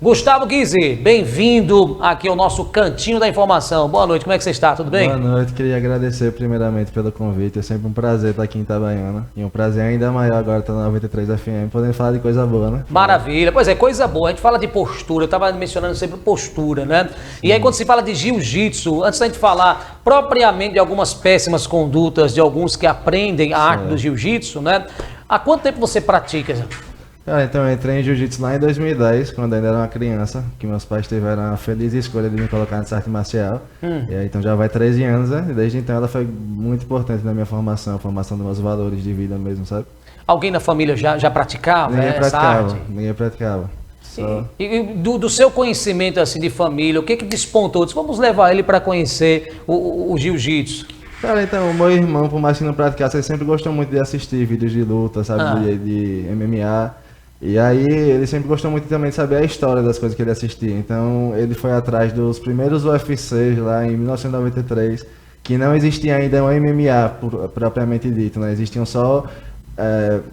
Gustavo Guizzi, bem-vindo aqui ao nosso Cantinho da Informação. Boa noite, como é que você está? Tudo bem? Boa noite, queria agradecer primeiramente pelo convite. É sempre um prazer estar aqui em Itabaiana. E um prazer ainda maior agora estar na 93 FM, podendo falar de coisa boa, né? Maravilha, pois é, coisa boa. A gente fala de postura, eu estava mencionando sempre postura, né? E aí quando se fala de jiu-jitsu, antes da gente falar propriamente de algumas péssimas condutas de alguns que aprendem a arte do jiu-jitsu, né? Há quanto tempo você pratica? Cara, então eu entrei em jiu-jitsu lá em 2010, quando ainda era uma criança, que meus pais tiveram a feliz escolha de me colocar nessa arte marcial. E aí, então já vai 13 anos, né? E desde então ela foi muito importante na minha formação, a formação dos meus valores de vida mesmo, sabe? Alguém na família já praticava essa arte? Ninguém praticava. Só... E do seu conhecimento assim de família, o que despontou? Vamos levar ele para conhecer o jiu-jitsu. Cara, então, o meu irmão, por mais que não praticasse, ele sempre gostou muito de assistir vídeos de luta, sabe? De MMA. E aí ele sempre gostou muito também de saber a história das coisas que ele assistia. Então ele foi atrás dos primeiros UFCs lá em 1993, que não existia ainda um MMA propriamente dito, né? Existiam só...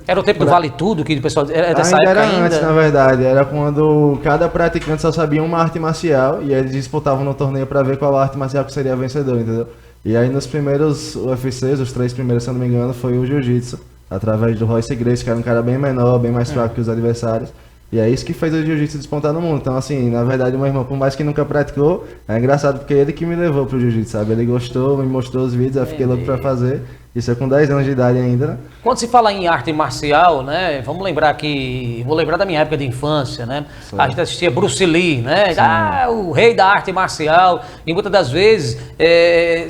Era o tempo do Vale Tudo, que o pessoal... Era dessa ainda época era antes, na verdade. Era quando cada praticante só sabia uma arte marcial e eles disputavam no torneio para ver qual arte marcial que seria vencedor, entendeu? E aí nos primeiros UFCs, os 3 primeiros, se eu não me engano, foi o Jiu-Jitsu. Através do Royce Gracie, que era um cara bem menor, bem mais fraco que os adversários. E é isso que fez o jiu-jitsu despontar no mundo. Então, assim, na verdade, o meu irmão, por mais que nunca praticou, é engraçado porque ele que me levou pro jiu-jitsu, sabe? Ele gostou, me mostrou os vídeos, eu fiquei louco pra fazer. Isso é com 10 anos de idade ainda, né? Quando se fala em arte marcial, né? Vamos lembrar que... Vou lembrar da minha época de infância, né? Sim. A gente assistia Bruce Lee, né? O rei da arte marcial. E muitas das vezes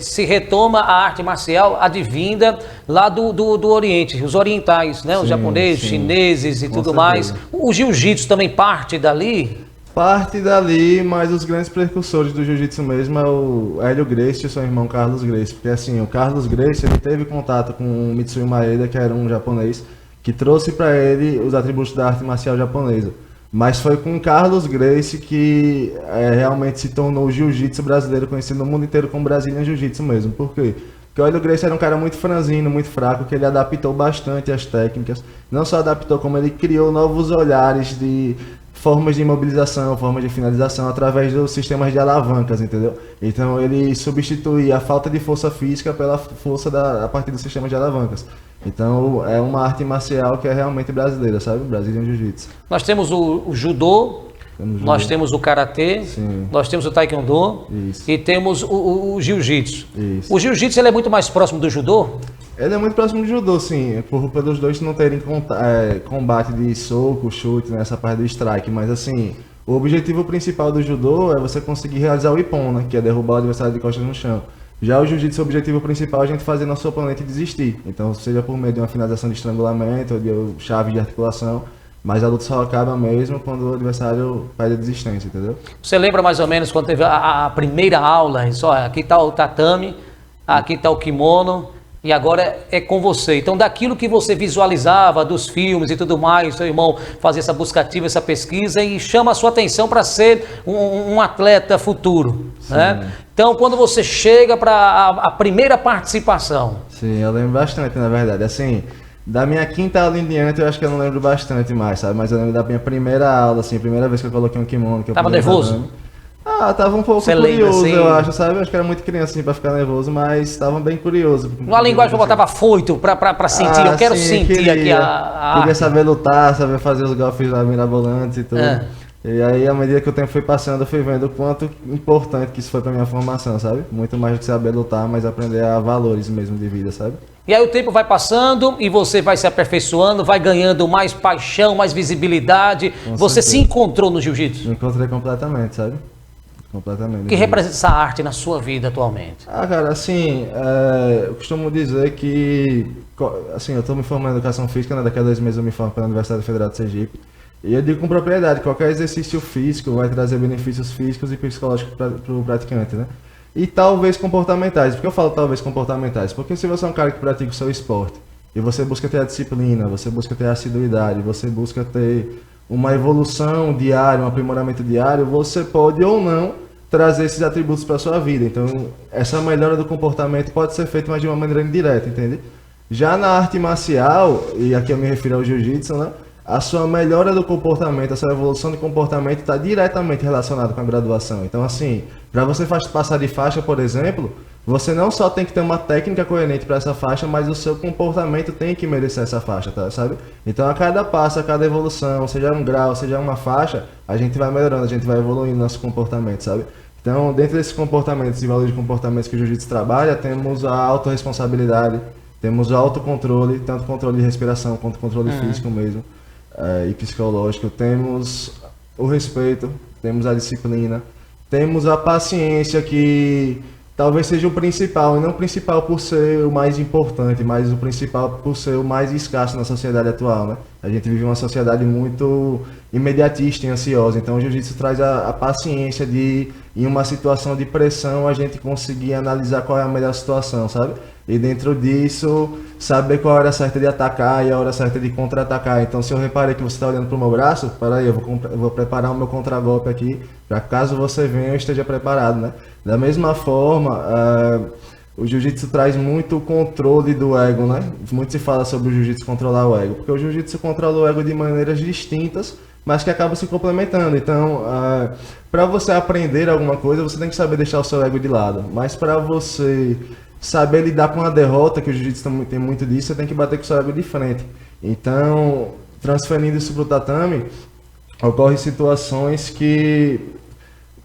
se retoma a arte marcial advinda lá do Oriente, os orientais, né? Os japoneses, chineses e tudo mais. O jiu-jitsu também parte dali? Parte dali, mas os grandes precursores do jiu-jitsu mesmo é o Hélio Gracie e seu irmão Carlos Gracie. Porque assim, o Carlos Gracie, ele teve contato com o Mitsui Maeda, que era um japonês, que trouxe para ele os atributos da arte marcial japonesa. Mas foi com o Carlos Gracie que realmente se tornou o jiu-jitsu brasileiro, conhecido no mundo inteiro como Brazilian Jiu-Jitsu mesmo. Por quê? Porque o Hélio Gracie era um cara muito franzino, muito fraco, que ele adaptou bastante as técnicas. Não só adaptou, como ele criou novos olhares de... formas de imobilização, formas de finalização através dos sistemas de alavancas, entendeu? Então ele substitui a falta de força física pela força a partir dos sistemas de alavancas. Então é uma arte marcial que é realmente brasileira, sabe? Brazilian Jiu-Jitsu. Nós temos o judô, nós temos o karatê, nós temos o taekwondo e temos o jiu-jitsu. O jiu-jitsu ele é muito mais próximo do judô? Ele é muito próximo do judô, sim, pelos dois não terem combate de soco, chute, nessa parte do strike, mas assim, o objetivo principal do judô é você conseguir realizar o ippon, né, que é derrubar o adversário de costas no chão. Já o jiu-jitsu, o objetivo principal é a gente fazer nosso oponente desistir, então seja por meio de uma finalização de estrangulamento ou de chave de articulação, mas a luta só acaba mesmo quando o adversário perde a desistência, entendeu? Você lembra mais ou menos quando teve a primeira aula, só aqui está o tatame, aqui está o kimono, e agora é com você. Então, daquilo que você visualizava dos filmes e tudo mais, seu irmão fazia essa busca ativa, essa pesquisa e chama a sua atenção para ser um atleta futuro, né? Então, quando você chega para a primeira participação... Sim, eu lembro bastante, na verdade. Assim, da minha quinta aula em diante, eu acho que eu não lembro bastante mais, sabe? Mas eu lembro da minha primeira aula, assim, a primeira vez que eu coloquei um kimono. Que eu Tava nervoso? Tava um pouco curioso, assim? Eu acho, sabe? Eu acho que era muito criança assim pra ficar nervoso, mas tava bem curioso. Numa linguagem eu botava foito pra sentir, eu quero sentir aqui a queria saber lutar, saber fazer os golpes lá mirabolantes e tudo. E aí, à medida que o tempo foi passando, eu fui vendo o quanto importante que isso foi pra minha formação, sabe? Muito mais do que saber lutar, mas aprender a valores mesmo de vida, sabe? E aí o tempo vai passando e você vai se aperfeiçoando, vai ganhando mais paixão, mais visibilidade. Você se encontrou no jiu-jitsu? Me encontrei completamente, sabe? Completamente. O que representa essa arte na sua vida atualmente? Cara, assim, eu costumo dizer que, assim, eu estou me formando em Educação Física, né? Daqui a 2 meses eu me formo pela Universidade Federal de Sergipe. E eu digo com propriedade, qualquer exercício físico vai trazer benefícios físicos e psicológicos para o praticante, né? E talvez comportamentais. Por que eu falo talvez comportamentais? Porque se você é um cara que pratica o seu esporte, e você busca ter a disciplina, você busca ter a assiduidade, você busca ter uma evolução diária, um aprimoramento diário, você pode ou não trazer esses atributos para a sua vida. Então, essa melhora do comportamento pode ser feita, mas de uma maneira indireta, entende? Já na arte marcial, e aqui eu me refiro ao jiu-jitsu, né? a sua melhora do comportamento, a sua evolução de comportamento está diretamente relacionada com a graduação. Então, assim, para você passar de faixa, por exemplo, você não só tem que ter uma técnica coerente para essa faixa, mas o seu comportamento tem que merecer essa faixa, tá, sabe? Então, a cada passo, a cada evolução, seja um grau, seja uma faixa, a gente vai melhorando, a gente vai evoluindo nosso comportamento, sabe? Então, dentro desses comportamentos e valores de comportamentos que o Jiu-Jitsu trabalha, temos a autorresponsabilidade, temos o autocontrole, tanto controle de respiração quanto controle físico mesmo, e psicológico. Temos o respeito, temos a disciplina, temos a paciência, que talvez seja o principal, e não o principal por ser o mais importante, mas o principal por ser o mais escasso na sociedade atual, né? A gente vive uma sociedade muito imediatista e ansiosa, então o Jiu-Jitsu traz a paciência de, em uma situação de pressão, a gente conseguir analisar qual é a melhor situação, sabe? E dentro disso, saber qual a hora certa de atacar e a hora certa de contra-atacar. Então, se eu reparei que você está olhando para o meu braço, peraí, eu vou preparar o meu contra-golpe aqui, para caso você venha, eu esteja preparado, né? Da mesma forma, o Jiu-Jitsu traz muito o controle do ego, né? Muito se fala sobre o Jiu-Jitsu controlar o ego, porque o Jiu-Jitsu controla o ego de maneiras distintas, mas que acabam se complementando. Então, para você aprender alguma coisa, você tem que saber deixar o seu ego de lado. Mas para você saber lidar com a derrota, que o Jiu-Jitsu tem muito disso, você tem que bater com o seu ego de frente. Então, transferindo isso para o tatame, ocorrem situações que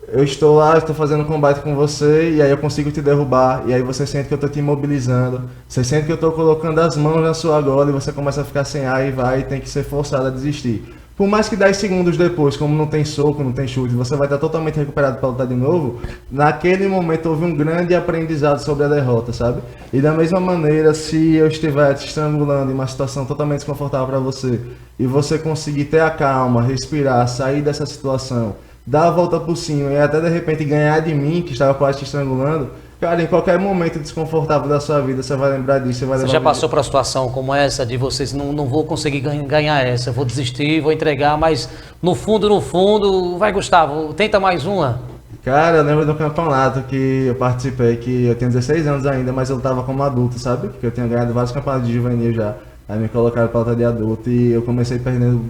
eu estou lá, estou fazendo combate com você, e aí eu consigo te derrubar, e aí você sente que eu estou te imobilizando, você sente que eu estou colocando as mãos na sua gola, e você começa a ficar sem ar e tem que ser forçado a desistir. Por mais que 10 segundos depois, como não tem soco, não tem chute, você vai estar totalmente recuperado para lutar de novo, naquele momento houve um grande aprendizado sobre a derrota, sabe? E da mesma maneira, se eu estiver te estrangulando em uma situação totalmente desconfortável para você, e você conseguir ter a calma, respirar, sair dessa situação, dar a volta por cima e até de repente ganhar de mim, que estava quase te estrangulando, cara, em qualquer momento desconfortável da sua vida, você vai lembrar disso. Você já passou por uma situação como essa, de vocês, não vou conseguir ganhar essa, vou desistir, vou entregar, mas no fundo, vai, Gustavo, tenta mais uma. Cara, eu lembro do campeonato que eu participei, que eu tenho 16 anos ainda, mas eu tava como adulto, sabe? Porque eu tinha ganhado vários campeonatos de juvenil já. Aí me colocaram pra luta de adulto e eu comecei perdendo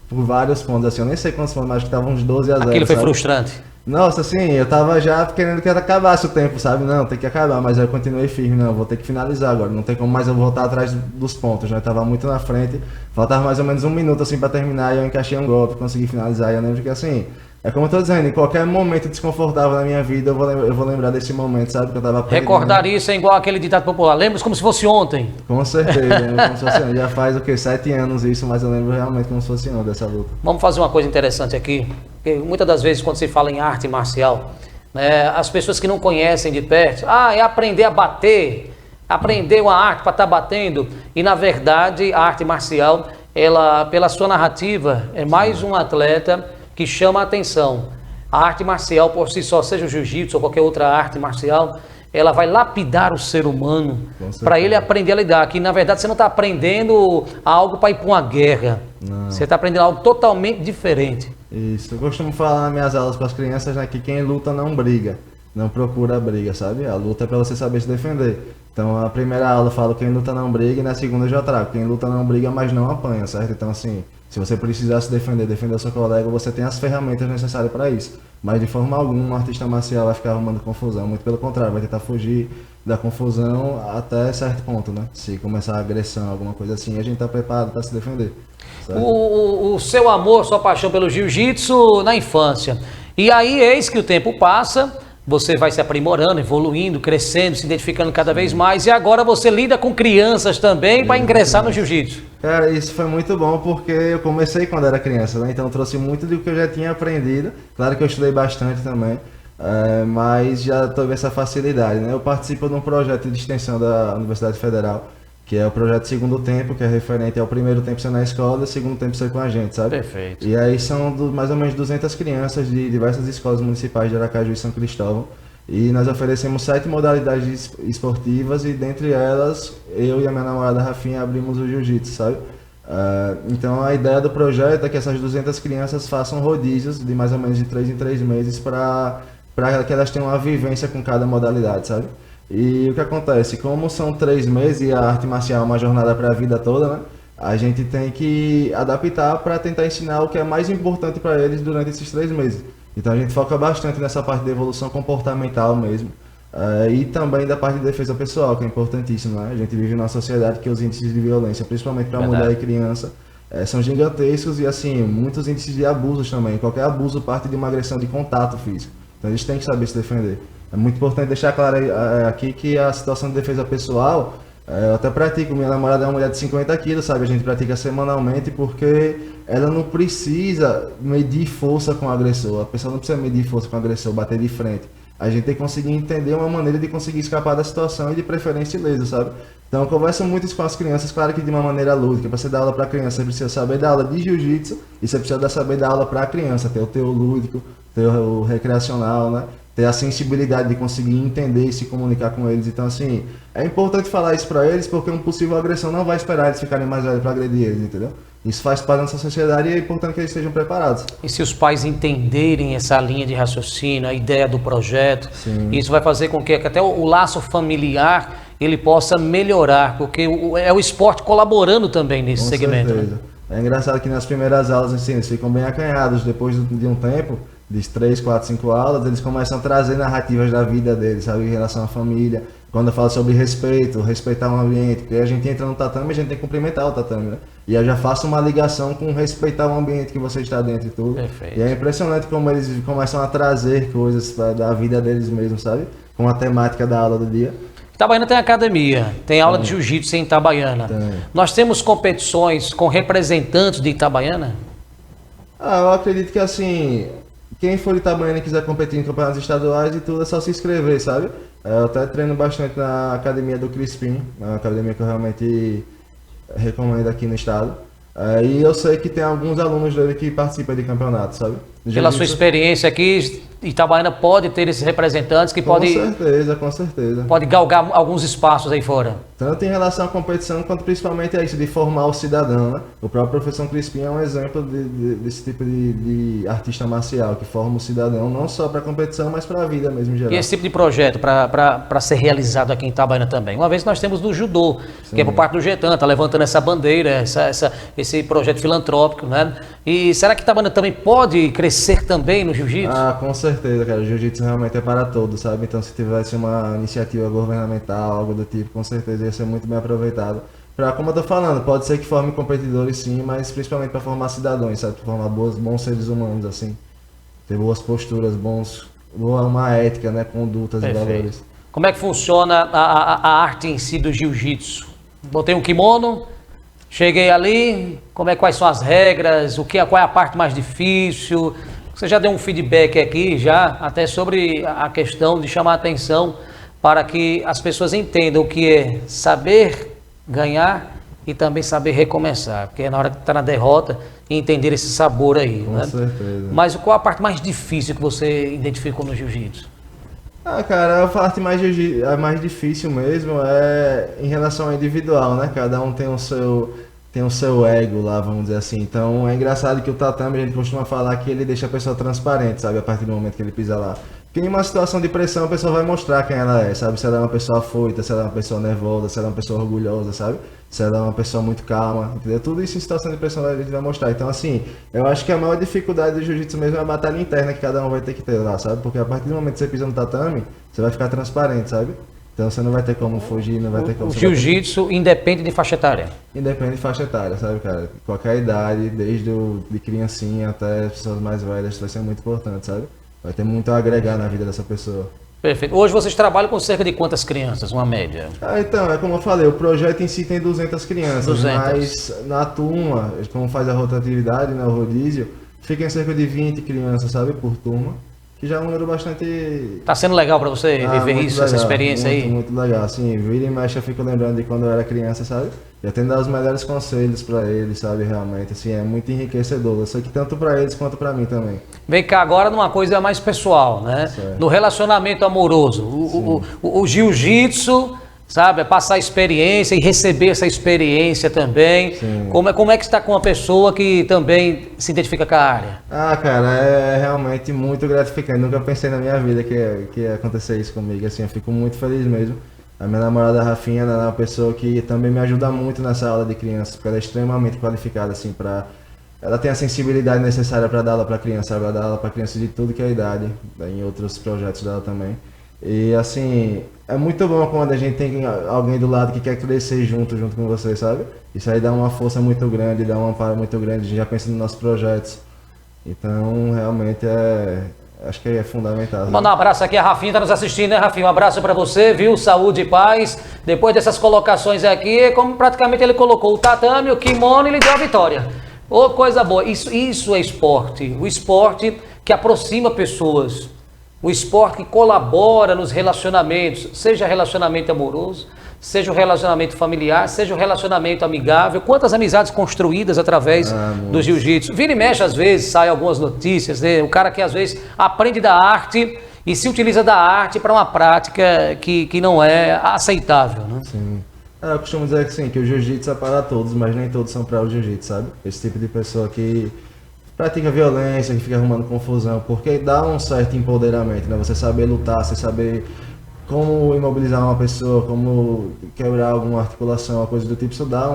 por vários pontos, assim, eu nem sei quantos pontos, mas acho que tava uns 12 a 0. Aquilo foi sabe? Frustrante. Nossa, assim, eu tava já querendo que acabasse o tempo, sabe? Não, tem que acabar, mas aí eu continuei firme, não, vou ter que finalizar agora, não tem como mais eu voltar atrás dos pontos, né? Eu tava muito na frente, faltava mais ou menos um minuto, assim, pra terminar, e eu encaixei um golpe, consegui finalizar, e eu lembro que, assim, é como eu tô dizendo, em qualquer momento desconfortável na minha vida, eu vou lembrar desse momento, sabe? Que eu tava aprendendo. Recordar isso é igual aquele ditado popular, lembra como se fosse ontem. Com certeza, como se fosse ontem. Já faz, 7 anos isso, mas eu lembro realmente como se fosse ontem dessa luta. Vamos fazer uma coisa interessante aqui, porque muitas das vezes quando se fala em arte marcial, né, as pessoas que não conhecem de perto, é aprender a bater, aprender uma arte para estar batendo, e na verdade a arte marcial, ela, pela sua narrativa, é mais um atleta que chama a atenção. A arte marcial por si só, seja o jiu-jitsu ou qualquer outra arte marcial, ela vai lapidar o ser humano para ele aprender a lidar. Que na verdade você não está aprendendo algo para ir para uma guerra. Não. Você está aprendendo algo totalmente diferente. Isso, eu costumo falar nas minhas aulas com as crianças, né, que quem luta não briga, não procura briga, sabe? A luta é para você saber se defender. Então a primeira aula eu falo quem luta não briga, e na segunda eu já trago quem luta não briga, mas não apanha, certo? Então assim, se você precisar se defender o seu colega, você tem as ferramentas necessárias para isso. Mas de forma alguma um artista marcial vai ficar arrumando confusão, muito pelo contrário, vai tentar fugir da confusão até certo ponto, né? Se começar a agressão, alguma coisa assim, a gente está preparado para se defender. O seu amor, sua paixão pelo jiu-jitsu na infância. E aí, eis que o tempo passa, você vai se aprimorando, evoluindo, crescendo, se identificando cada vez mais, e agora você lida com crianças também para ingressar no jiu-jitsu. Cara, isso foi muito bom porque eu comecei quando era criança, né? Então eu trouxe muito do que eu já tinha aprendido. Claro que eu estudei bastante também, mas já tive essa facilidade, né? Eu participo de um projeto de extensão da Universidade Federal, que é o projeto Segundo Tempo, que é referente ao primeiro tempo ser na escola e o segundo tempo ser com a gente, sabe? Perfeito. E aí são mais ou menos 200 crianças de diversas escolas municipais de Aracaju e São Cristóvão. E nós oferecemos 7 modalidades esportivas e dentre elas, eu e a minha namorada Rafinha abrimos o jiu-jitsu, sabe? Então a ideia do projeto é que essas 200 crianças façam rodízios de mais ou menos de 3 em 3 meses para que elas tenham uma vivência com cada modalidade, sabe? E o que acontece? Como são 3 meses e a arte marcial é uma jornada para a vida toda, né? a gente tem que adaptar para tentar ensinar o que é mais importante para eles durante esses 3 meses. Então a gente foca bastante nessa parte de evolução comportamental mesmo. E também da parte de defesa pessoal, que é importantíssimo, né? A gente vive numa sociedade que os índices de violência, principalmente para mulher e criança, são gigantescos e assim, muitos índices de abusos também. Qualquer abuso parte de uma agressão de contato físico. Então eles têm que saber se defender. É muito importante deixar claro aqui que a situação de defesa pessoal, eu até pratico, minha namorada é uma mulher de 50 quilos, sabe? A gente pratica semanalmente porque ela não precisa medir força com o agressor. A pessoa não precisa medir força com o agressor, bater de frente. A gente tem que conseguir entender uma maneira de conseguir escapar da situação e de preferência ileso, sabe? Então eu converso muito isso com as crianças, claro que de uma maneira lúdica. Para você dar aula para criança, você precisa saber dar aula de jiu-jitsu e você precisa saber dar aula para a criança, ter o teu lúdico, ter o recreacional, né? Ter a sensibilidade de conseguir entender e se comunicar com eles. Então, assim, é importante falar isso para eles, porque uma possível agressão não vai esperar eles ficarem mais velhos para agredir eles, entendeu? Isso faz parte da nossa sociedade e é importante que eles estejam preparados. E se os pais entenderem essa linha de raciocínio, a ideia do projeto, isso vai fazer com que até o laço familiar ele possa melhorar, porque é o esporte colaborando também nesse segmento. Certeza. Né? É engraçado que nas primeiras aulas, assim, eles ficam bem acanhados, depois de um tempo, de 3, 4, 5 aulas, eles começam a trazer narrativas da vida deles, sabe, em relação à família. Quando eu falo sobre respeito, respeitar o ambiente, porque a gente entra no tatame, a gente tem que cumprimentar o tatame, né? E eu já faço uma ligação com respeitar o ambiente que você está dentro e tudo. Perfeito. E é impressionante como eles começam a trazer coisas da vida deles mesmos, sabe? Com a temática da aula do dia. Itabaiana tem academia, tem aula de jiu-jitsu em Itabaiana. Nós temos competições com representantes de Itabaiana? Eu acredito que assim, quem for de Itabaiana e quiser competir em campeonatos estaduais e tudo, é só se inscrever, sabe? Eu até treino bastante na academia do Crispim, uma academia que eu realmente recomendo aqui no estado. E eu sei que tem alguns alunos dele que participam de campeonatos, sabe? Pela sua experiência aqui, Itabaiana pode ter esses representantes que podem... Com certeza. Pode galgar alguns espaços aí fora. Tanto em relação à competição, quanto principalmente a isso, de formar o cidadão, né? O próprio professor Crispim é um exemplo desse tipo de artista marcial, que forma o cidadão, não só para a competição, mas para a vida mesmo em geral. E esse tipo de projeto, para ser realizado aqui em Itabaiana também? Uma vez nós temos do judô, que é por parte do Getan, está levantando essa bandeira, esse projeto filantrópico, né? E será que Itabaiana também pode crescer também no jiu-jitsu? Com certeza, cara. O jiu-jitsu realmente é para todos, sabe? Então, se tivesse uma iniciativa governamental, algo do tipo, com certeza ia ser muito bem aproveitado. Como eu tô falando, pode ser que forme competidores sim, mas principalmente para formar cidadãos, sabe? Para formar bons seres humanos, assim. Ter boas posturas, uma ética, né? Condutas e valores. Como é que funciona a arte em si do jiu-jitsu? Botei um kimono, cheguei ali, quais são as regras, qual é a parte mais difícil? Você já deu um feedback aqui, até sobre a questão de chamar a atenção para que as pessoas entendam o que é saber ganhar e também saber recomeçar, porque é na hora que está na derrota e entender esse sabor aí. Com certeza. Mas qual a parte mais difícil que você identificou no jiu-jitsu? Cara, a parte mais difícil mesmo é em relação ao individual, né? Cada um tem o seu ego lá, vamos dizer assim. Então é engraçado que o tatame, a gente costuma falar que ele deixa a pessoa transparente, sabe? A partir do momento que ele pisa lá. Porque em uma situação de pressão a pessoa vai mostrar quem ela é, sabe? Se ela é uma pessoa afoita, se ela é uma pessoa nervosa, se ela é uma pessoa orgulhosa, sabe? Se ela é uma pessoa muito calma, entendeu? Tudo isso em situação de pressão a gente vai mostrar. Então assim, eu acho que a maior dificuldade do jiu-jitsu mesmo é a batalha interna que cada um vai ter que ter lá, sabe? Porque a partir do momento que você pisa no tatame, você vai ficar transparente, sabe? Então você não vai ter como fugir, não vai ter como... O jiu-jitsu independe de faixa etária? Independe de faixa etária, sabe, cara? Qualquer idade, desde de criancinha até pessoas mais velhas, vai ser muito importante, sabe? Vai ter muito a agregar na vida dessa pessoa. Perfeito. Hoje vocês trabalham com cerca de quantas crianças, uma média? Então, é como eu falei, o projeto em si tem 200 crianças, 200. Mas na turma, como faz a rotatividade, né, o rodízio, fica em cerca de 20 crianças, sabe, por turma. Que já é um número bastante... Tá sendo legal para você viver isso, legal, essa experiência muito, aí? Muito legal, assim, vira e mexe eu fico lembrando de quando eu era criança, sabe? Eu tento dar os melhores conselhos para eles, sabe, realmente, assim, é muito enriquecedor. Eu sei que tanto para eles quanto para mim também. Vem cá agora numa coisa mais pessoal, né? Certo. No relacionamento amoroso, o jiu-jitsu, sabe, é passar experiência e receber essa experiência também. Como é que está com uma pessoa que também se identifica com a área? Cara, é realmente muito gratificante. Nunca pensei na minha vida que ia acontecer isso comigo, assim, eu fico muito feliz mesmo. A minha namorada Rafinha, ela é uma pessoa que também me ajuda muito nessa aula de crianças, porque ela é extremamente qualificada, assim, ela tem a sensibilidade necessária para dar aula para criança, ela dá aula para crianças de tudo que é idade, em outros projetos dela também. E assim, é muito bom quando a gente tem alguém do lado que quer crescer junto com você, sabe? Isso aí dá uma força muito grande, dá um amparo muito grande, a gente já pensa nos nossos projetos. Então, realmente acho que é fundamental. Manda um abraço aqui, a Rafinha está nos assistindo, né, Rafinha? Um abraço para você, viu? Saúde e paz. Depois dessas colocações aqui, como praticamente ele colocou o tatame, o kimono e ele deu a vitória. Ô, coisa boa. Isso é esporte. O esporte que aproxima pessoas. O esporte que colabora nos relacionamentos, seja relacionamento amoroso, seja um relacionamento familiar, seja um relacionamento amigável. Quantas amizades construídas através do jiu-jitsu. Vira e mexe, às vezes, sai algumas notícias, né? O cara que às vezes aprende da arte e se utiliza da arte para uma prática que não é aceitável, né? Sim. Eu costumo dizer que sim, que o jiu-jitsu é para todos, mas nem todos são para o jiu-jitsu, sabe? Esse tipo de pessoa que pratica violência, que fica arrumando confusão, porque dá um certo empoderamento, né? Você saber lutar, você saber como imobilizar uma pessoa, como quebrar alguma articulação, uma coisa do tipo, isso dá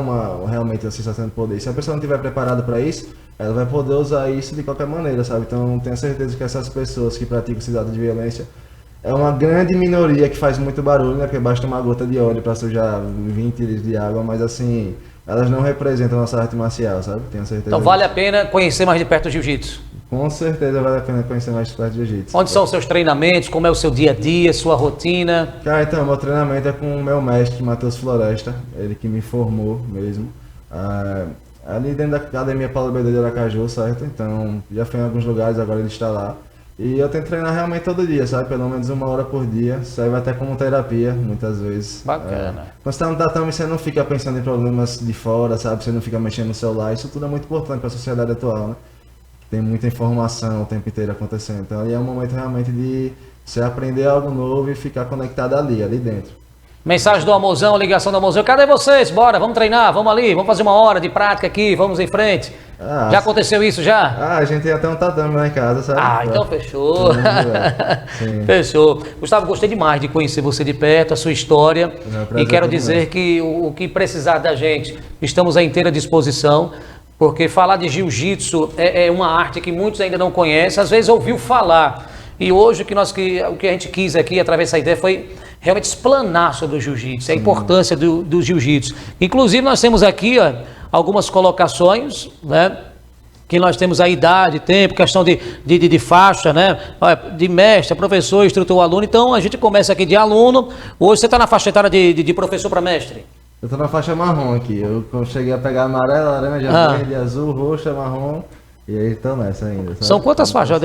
realmente a sensação de poder. Se a pessoa não estiver preparada para isso, ela vai poder usar isso de qualquer maneira, sabe? Então, tenho certeza que essas pessoas que praticam esse lado de violência é uma grande minoria que faz muito barulho, né? Porque basta uma gota de óleo para sujar 20 litros de água, mas assim, elas não representam a nossa arte marcial, sabe? Tenho certeza. Então vale a pena conhecer mais de perto o jiu-jitsu. Com certeza vale a pena conhecer mais de perto o jiu-jitsu. Onde são os seus treinamentos? Como é o seu dia a dia, sua rotina? Cara, então, meu treinamento é com o meu mestre, Matheus Floresta, ele que me formou mesmo. Ali dentro da Academia Paulo Bebê de Aracaju, certo? Então, já foi em alguns lugares, agora ele está lá. E eu tento treinar realmente todo dia, sabe? Pelo menos 1 hora por dia. Serve até como terapia, muitas vezes. Bacana. Quando você tá no tatame, você não fica pensando em problemas de fora, sabe? Você não fica mexendo no celular. Isso tudo é muito importante para a sociedade atual, né? Tem muita informação o tempo inteiro acontecendo. Então, ali é um momento realmente de você aprender algo novo e ficar conectado ali dentro. Mensagem do Amorzão, ligação do Amorzão. Cadê vocês? Bora, vamos treinar, vamos ali, vamos fazer 1 hora de prática aqui, vamos em frente. Já aconteceu isso já? A gente tem até um tatame lá em casa, sabe? Então fechou. Fechou. Gustavo, gostei demais de conhecer você de perto, a sua história. E quero dizer que o que precisar da gente, estamos à inteira disposição. Porque falar de jiu-jitsu é uma arte que muitos ainda não conhecem, às vezes ouviu falar. E hoje o que a gente quis aqui, através dessa ideia, foi realmente explanar sobre o jiu-jitsu, a importância do jiu-jitsu. Inclusive nós temos aqui algumas colocações, né? Que nós temos a idade, tempo, questão de faixa, né? De mestre, professor, instrutor, aluno. Então a gente começa aqui de aluno. Hoje você está na faixa etária de professor para mestre? Eu tô na faixa marrom aqui. Eu cheguei a pegar amarela, laranja, verde, azul, roxa, marrom. E aí estão nessa ainda. Sabe? São quantas faixas?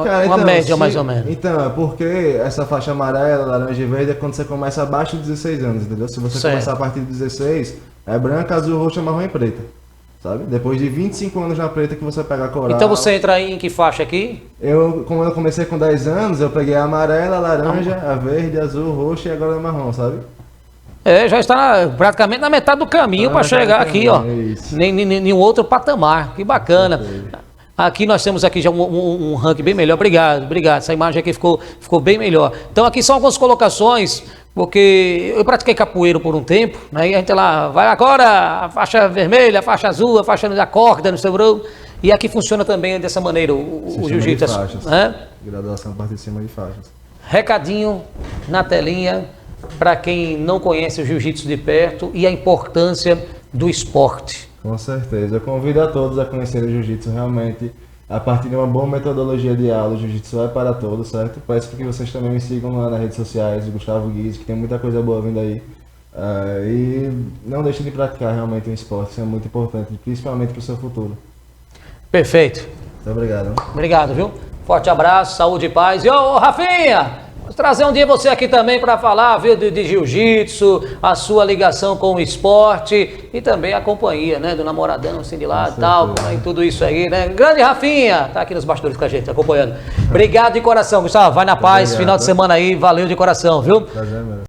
Cara, uma média, mais ou menos. Então, é porque essa faixa amarela, laranja e verde é quando você começa abaixo de 16 anos, entendeu? Se você começar a partir de 16, é branca, azul, roxa, marrom e preta. Sabe? Depois de 25 anos na preta que você pega a coral. Então você entra em que faixa aqui? Como eu comecei com 10 anos, eu peguei a amarela, a laranja, a verde, a azul, roxa e agora a marrom, sabe? Já está praticamente na metade do caminho para chegar aqui, ó. Nenhum outro patamar. Que bacana. Aqui nós temos aqui já um ranking bem melhor. Obrigado. Essa imagem aqui ficou bem melhor. Então aqui são algumas colocações, porque eu pratiquei capoeira por um tempo, né? E a gente lá, vai agora a faixa vermelha, a faixa azul, a faixa da corda, não sei o que. E aqui funciona também dessa maneira o jiu-jitsu. Graduação a partir de cima de faixas. Recadinho na telinha para quem não conhece o jiu-jitsu de perto e a importância do esporte. Com certeza. Eu convido a todos a conhecer o jiu-jitsu realmente. A partir de uma boa metodologia de aula, o jiu-jitsu é para todos, certo? Peço que vocês também me sigam lá nas redes sociais, o Gustavo Guiz, que tem muita coisa boa vindo aí. E não deixem de praticar realmente um esporte, isso é muito importante, principalmente para o seu futuro. Perfeito. Muito obrigado. Obrigado, viu? Forte abraço, saúde e paz. E ô, Rafinha! Vou trazer um dia você aqui também para falar, viu, de jiu-jitsu, a sua ligação com o esporte e também a companhia, né, do namoradão, assim, de lá e tal, e tudo isso aí, né? Grande Rafinha, tá aqui nos bastidores com a gente, acompanhando. Obrigado de coração, Gustavo, vai na paz, final de semana aí, valeu de coração, viu? Prazer, meu.